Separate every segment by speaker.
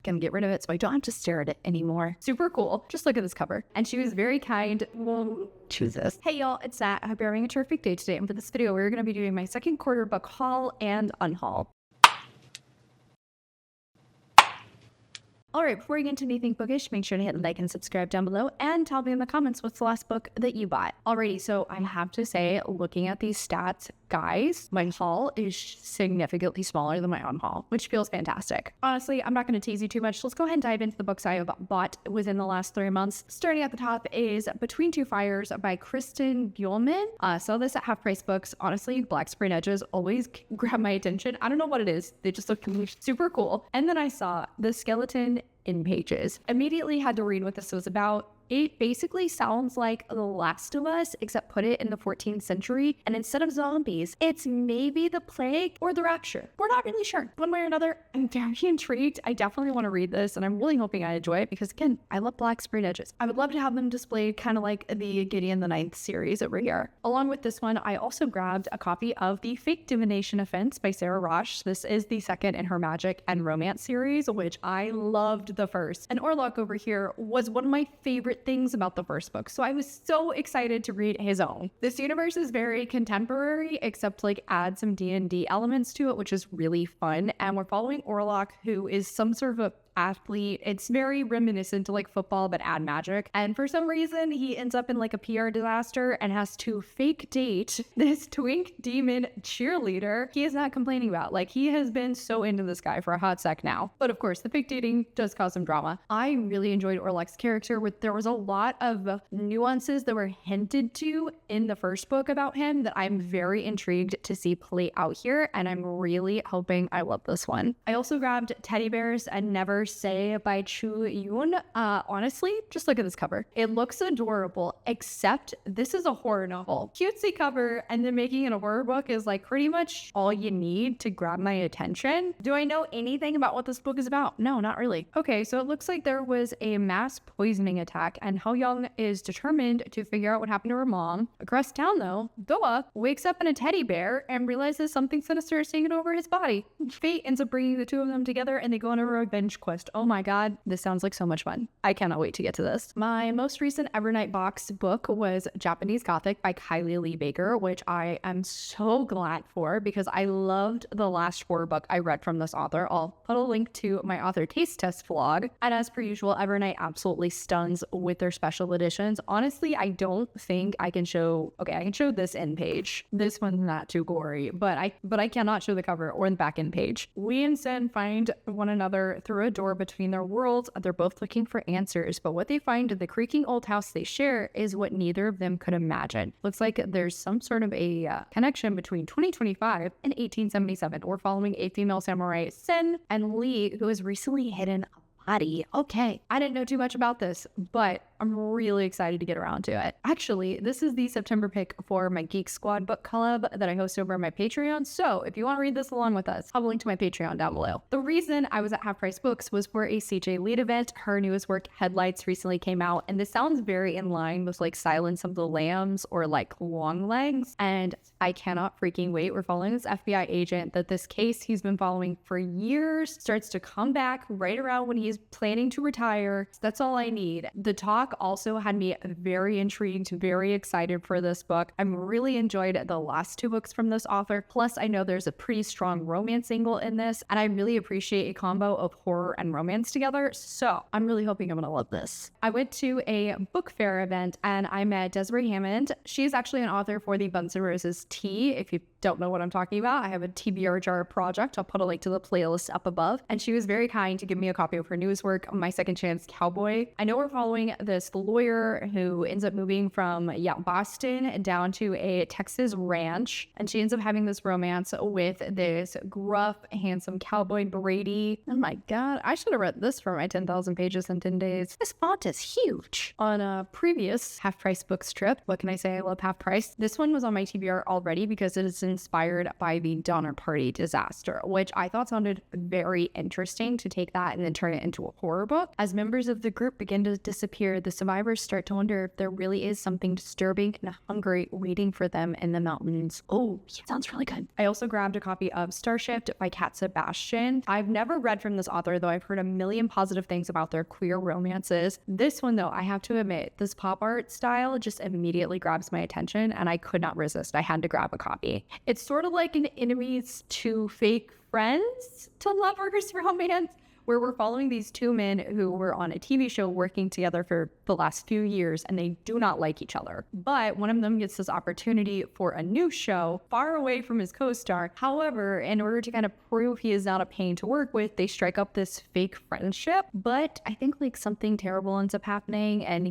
Speaker 1: gonna get rid of it so I don't have to stare at it anymore. Super cool. Just look at this cover. And she was very kind. We'll choose this. Hey y'all, it's Nat. I hope you're having a terrific day today. And for this video, we're gonna be doing my second quarter book haul and unhaul. Alright, before we get into anything bookish, make sure to hit like and subscribe down below and tell me in the comments what's the last book that you bought. Alrighty, so I have to say, looking at these stats, guys, my haul is significantly smaller than my unhaul, which feels fantastic. Honestly, I'm not going to tease you too much. Let's go ahead and dive into the books I have bought within the last 3 months. Starting at the top is Between Two Fires by Christopher Buehlman. Saw this at Half Price Books. Honestly, black screen edges always grab my attention. I don't know what it is. They just look super cool. And then I saw The Skeleton in Pages. Immediately had to read what this was about. It basically sounds like The Last of Us, except put it in the 14th century. And instead of zombies, it's maybe the plague or the rapture. We're not really sure. One way or another, I'm very intrigued. I definitely want to read this, and I'm really hoping I enjoy it because, again, I love black screen edges. I would love to have them displayed kind of like the Gideon the Ninth series over here. Along with this one, I also grabbed a copy of The Fake Divination Offense by Sarah Rosh. This is the second in her magic and romance series, which I loved the first. And Orlok over here was one of my favorite things about the first book, so I was so excited to read his own. This universe is very contemporary, except like add some D&D elements to it, which is really fun. And we're following Orlok, who is some sort of a athlete. It's very reminiscent to like football, but add magic. And for some reason, he ends up in like a PR disaster and has to fake date this twink demon cheerleader he is not complaining about. Like, he has been so into this guy for a hot sec now. But of course, the fake dating does cause some drama. I really enjoyed Orlok's character. There was a lot of nuances that were hinted to in the first book about him that I'm very intrigued to see play out here. And I'm really hoping I love this one. I also grabbed Teddy Bears and Never Say by Chu Yun. Honestly, just look at this cover. It looks adorable, except this is a horror novel. Cutesy cover, and then making it a horror book is like pretty much all you need to grab my attention. Do I know anything about what this book is about? No, not really. Okay, so it looks like there was a mass poisoning attack, and Hao Young is determined to figure out what happened to her mom. Across town, though, Doa wakes up in a teddy bear and realizes something sinister is taking over his body. Fate ends up bringing the two of them together, and they go on a revenge quest. Oh my god, this sounds like so much fun. I cannot wait to get to this. My most recent Evernight box book was Japanese Gothic by Kylie Lee Baker, which I am so glad for because I loved the last horror book I read from this author. I'll put a link to my author taste test vlog. And as per usual, Evernight absolutely stuns with their special editions. Honestly, I don't think I can show, okay, I can show this end page. This one's not too gory, but I cannot show the cover or the back end page. Lee and Sen find one another through a door between their worlds. They're both looking for answers, but what they find in the creaking old house they share is what neither of them could imagine. Looks like there's some sort of a connection between 2025 and 1877. We're following a female samurai, Sen, and Lee, who has recently hidden a body. Okay, I didn't know too much about this, but I'm really excited to get around to it. Actually, this is the September pick for my Geek Squad book club that I host over on my Patreon. So if you want to read this along with us, I'll link to my Patreon down below. The reason I was at Half Price Books was for a CJ Leede event. Her newest work, Headlights, recently came out, and this sounds very in line with like Silence of the Lambs or like Long Legs. And I cannot freaking wait. We're following this FBI agent that this case he's been following for years starts to come back right around when he's planning to retire. That's all I need. The talk also had me very intrigued, very excited for this book. I'm really enjoyed the last two books from this author. Plus, I know there's a pretty strong romance angle in this, and I really appreciate a combo of horror and romance together. So I'm really hoping I'm gonna love this. I went to a book fair event and I met Desiree Hammond. She's actually an author for the Buns N' Roses tea. If you don't know what I'm talking about, I have a TBR jar project. I'll put a link to the playlist up above. And she was very kind to give me a copy of her newest work, My Second Chance Cowboy. I know we're following this lawyer who ends up moving from Boston down to a Texas ranch, and she ends up having this romance with this gruff, handsome cowboy, Brady. Oh my god, I should have read this for my 10,000 pages in 10 days. This font is huge. On a previous Half Price Books trip, what can I say? I love Half Price. This one was on my TBR already because it is inspired by the Donner Party disaster, which I thought sounded very interesting to take that and then turn it into a horror book. As members of the group begin to disappear, the survivors start to wonder if there really is something disturbing and hungry waiting for them in the mountains. Oh, yeah, sounds really good. I also grabbed a copy of Starship by Cat Sebastian. I've never read from this author, though I've heard a million positive things about their queer romances. This one, though, I have to admit, this pop art style just immediately grabs my attention, and I could not resist. I had to grab a copy. It's sort of like an enemies to fake friends to lovers romance, where we're following these two men who were on a TV show working together for the last few years, and they do not like each other. But one of them gets this opportunity for a new show far away from his co-star. However, in order to kind of prove he is not a pain to work with, they strike up this fake friendship. But I think like something terrible ends up happening, and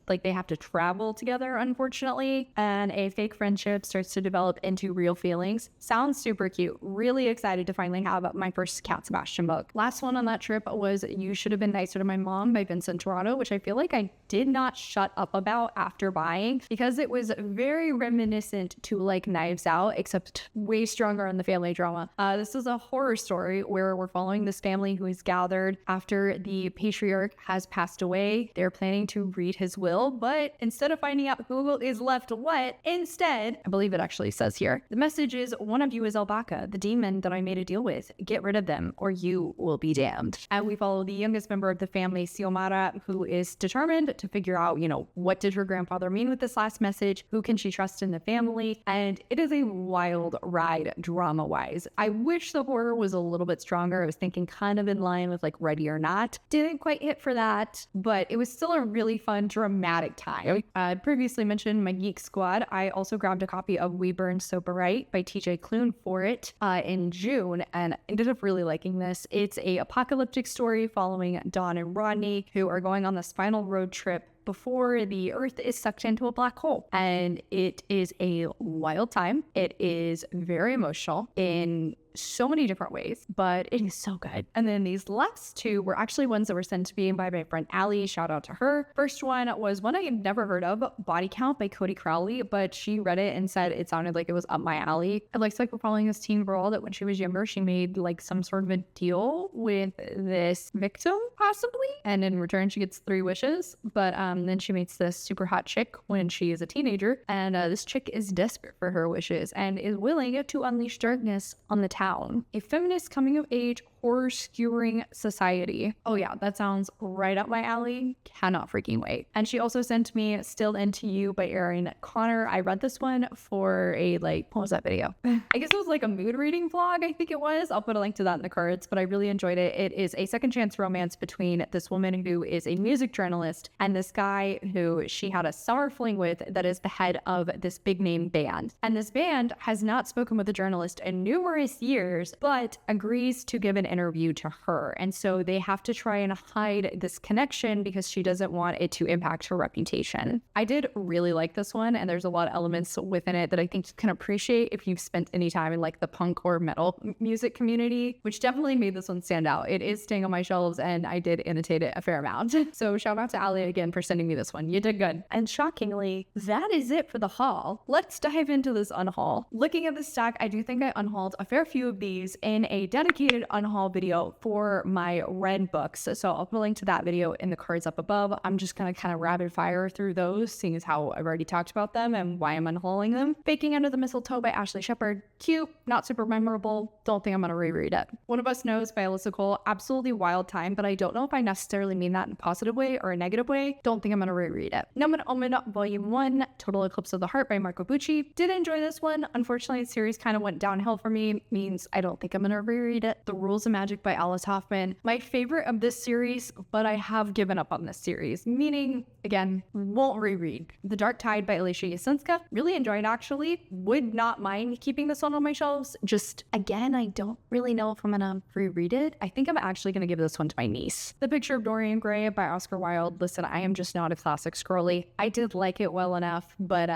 Speaker 1: they have to travel together, unfortunately, and a fake friendship starts to develop into real feelings. Sounds super cute. Really excited to finally have my first Cat Sebastian book. Last one on that trip was You Should Have Been Nicer to My Mom by Vincent Toronto, which I feel like I did not shut up about after buying because it was very reminiscent to like Knives Out, except way stronger on the family drama. This is a horror story where we're following this family who is gathered after the patriarch has passed away. They're planning to read his will, but instead of finding out who is left what, instead, I believe it actually says here, the message is, one of you is 𝗖cie, the demon that I made a deal with. Get rid of them or you will be damned. And we follow the youngest member of the family, 𝗖cie, who is determined to figure out, what did her grandfather mean with this last message? Who can she trust in the family? And it is a wild ride drama-wise. I wish the horror was a little bit stronger. I was thinking kind of in line with like Ready or Not. Didn't quite hit for that, but it was still a really fun, dramatic time. I previously mentioned my Geek Squad. I also grabbed a copy of We Burn So Bright by TJ Klune for it in June, and ended up really liking this. It's a apocalyptic story following Dawn and Rodney, who are going on this final road trip before the Earth is sucked into a black hole. And it is a wild time. It is very emotional in so many different ways, but it is so good. And then these last two were actually ones that were sent to me by my friend Allie. Shout out to her. First one was one I had never heard of, Body Count by Cody Crowley, but she read it and said it sounded like it was up my alley. It looks like we're following this teen girl that when she was younger, she made like some sort of a deal with this victim, possibly, and in return she gets 3 wishes. But then she meets this super hot chick when she is a teenager, and this chick is desperate for her wishes and is willing to unleash darkness on the town. A feminist coming-of-age horror-skewering society. Oh yeah, that sounds right up my alley. Cannot freaking wait. And she also sent me Still Into You by Erin Connor. I read this one for a what was that video? I guess it was like a mood reading vlog, I think it was. I'll put a link to that in the cards, but I really enjoyed it. It is a second chance romance between this woman who is a music journalist and this guy who she had a summer fling with that is the head of this big name band. And this band has not spoken with the journalist in numerous years, but agrees to give an interview to her. And so they have to try and hide this connection because she doesn't want it to impact her reputation. I did really like this one, and there's a lot of elements within it that I think you can appreciate if you've spent any time in like the punk or metal music community, which definitely made this one stand out. It is staying on my shelves, and I did annotate it a fair amount. So shout out to Allie again for sending me this one. You did good. And shockingly, that is it for the haul. Let's dive into this unhaul. Looking at the stack, I do think I unhauled a fair few of these in a dedicated unhaul video for my red books. So I'll put a link to that video in the cards up above. I'm just gonna kind of rapid fire through those, seeing as how I've already talked about them and why I'm unhauling them. Baking Under the Mistletoe by Ashley Shepard. Cute, not super memorable. Don't think I'm gonna reread it. One of Us Knows by Alyssa Cole. Absolutely wild time, but I don't know if I necessarily mean that in a positive way or a negative way. Don't think I'm gonna reread it. Nomen Omen Volume 1, Total Eclipse of the Heart by Marco Bucci. Did enjoy this one. Unfortunately, the series kind of went downhill for me. Means I don't think I'm gonna reread it. The Rules of Magic by Alice Hoffman. My favorite of this series, but I have given up on this series. Meaning, again, won't reread. The Dark Tide by 𝗖cie viņš𝘁. Really enjoyed, actually. Would not mind keeping this one on my shelves. Just, again, I don't really know if I'm gonna reread it. I think I'm actually gonna give this one to my niece. The Picture of Dorian Gray by Oscar Wilde. Listen, I am just not a classic scrolly. I did like it well enough, but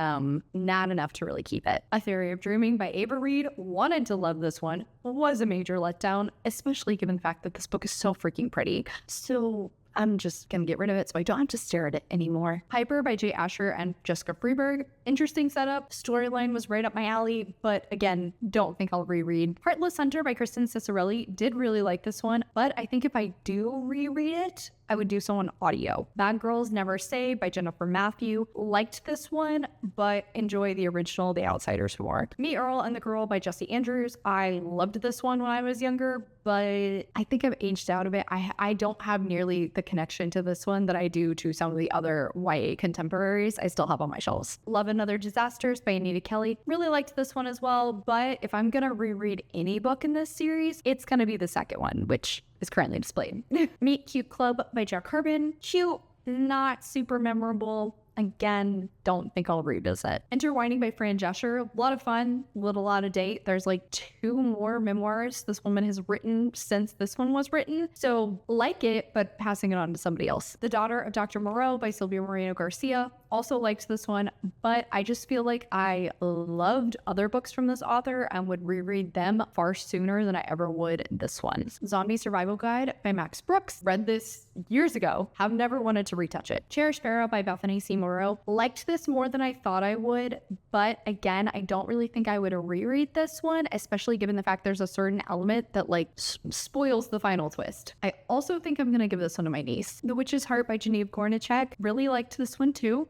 Speaker 1: not enough to really keep it. A Theory of Dreaming by Ava Reed. Wanted to love this one. Was a major letdown, especially given the fact that this book is so freaking pretty. So I'm just gonna get rid of it so I don't have to stare at it anymore. Piper by Jay Asher and Jessica Freeberg. Interesting setup. Storyline was right up my alley, but again, don't think I'll reread. Heartless Hunter by Kristen Ciccarelli. Did really like this one, but I think if I do reread it, I would do so on audio. Bad Girls Never Say by Jennifer Matthew. Liked this one, but enjoy the original The Outsiders more. Me, Earl, and the Girl by Jesse Andrews. I loved this one when I was younger, but I think I've aged out of it. I don't have nearly the connection to this one that I do to some of the other YA contemporaries I still have on my shelves. Love and Other Disasters by Anita Kelly. Really liked this one as well, but if I'm gonna reread any book in this series, it's gonna be the second one, which is currently displayed. Meet Cute Club by Jack Herbin. Cute, not super memorable. Again, don't think I'll revisit. Intertwining by Fran Drescher. A lot of fun, little out of date. There's like 2 more memoirs this woman has written since this one was written. So like it, but passing it on to somebody else. The Daughter of Dr. Moreau by Sylvia Moreno Garcia. Also liked this one, but I just feel like I loved other books from this author and would reread them far sooner than I ever would this one. Zombie Survival Guide by Max Brooks. Read this years ago. Have never wanted to retouch it. Cherished Pharaoh by Bethany C. Moreau. Liked this more than I thought I would, but again, I don't really think I would reread this one, especially given the fact there's a certain element that like spoils the final twist. I also think I'm gonna give this one to my niece. The Witch's Heart by Genevieve Kornichek. Really liked this one too,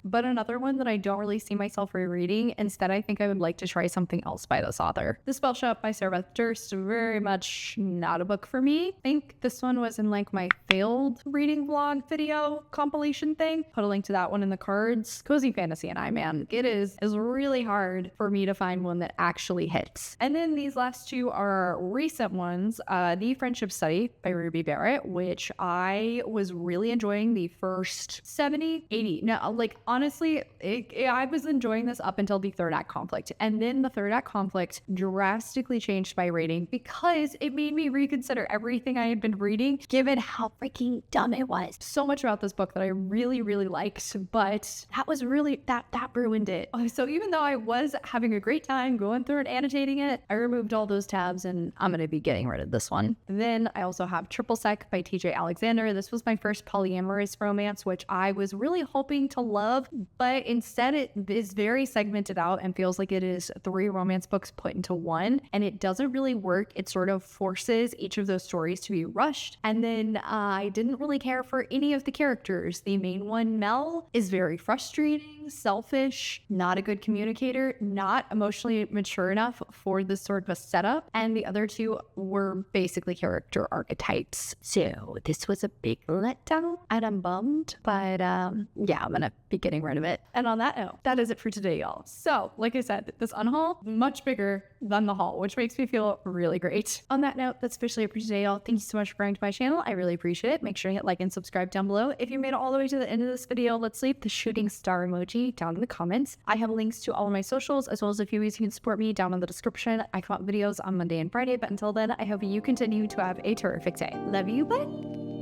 Speaker 1: but another one that I don't really see myself rereading. Instead, I think I would like to try something else by this author. The Spell Shop by Sarah Beth Durst. Very much not a book for me. I think this one was in like my failed reading vlog video compilation thing. Put a link to that one in the cards. Cozy Fantasy and I, man, it is really hard for me to find one that actually hits. And then these last 2 are recent ones. The Friendship Study by Ruby Barrett, which I was really enjoying the first 70, 80. No, like honestly, I was enjoying this up until the 3rd act conflict. And then the 3rd act conflict drastically changed my rating because it made me reconsider everything I had been reading, given how freaking dumb it was. So much about this book that I really, really liked, but that was really, that ruined it. So even though I was having a great time going through and annotating it, I removed all those tabs and I'm going to be getting rid of this one. Then I also have Triple Sec by TJ Alexander. This was my first polyamorous romance, which I was really hoping to love, but instead it is very segmented out and feels like it is 3 romance books put into one, and it doesn't really work. It sort of forces each of those stories to be rushed, and then I didn't really care for any of the characters. The main one, Mel, is very frustrating, selfish, not a good communicator, not emotionally mature enough for this sort of a setup, and the other 2 were basically character archetypes. So this was a big letdown and I'm bummed, but yeah, I'm gonna be getting rid of it. And on that note, that is it for today, y'all. So like I said, this unhaul, much bigger than the haul, which makes me feel really great. On that note, that's officially it for today, y'all. Thank you so much for going to my channel. I really appreciate it. Make sure to hit like and subscribe down below. If you made it all the way to the end of this video, let's leave the shooting star emoji down in the comments. I have links to all of my socials, as well as a few ways you can support me down in the description. I come out videos on Monday and Friday, but until then, I hope you continue to have a terrific day. Love you, bye!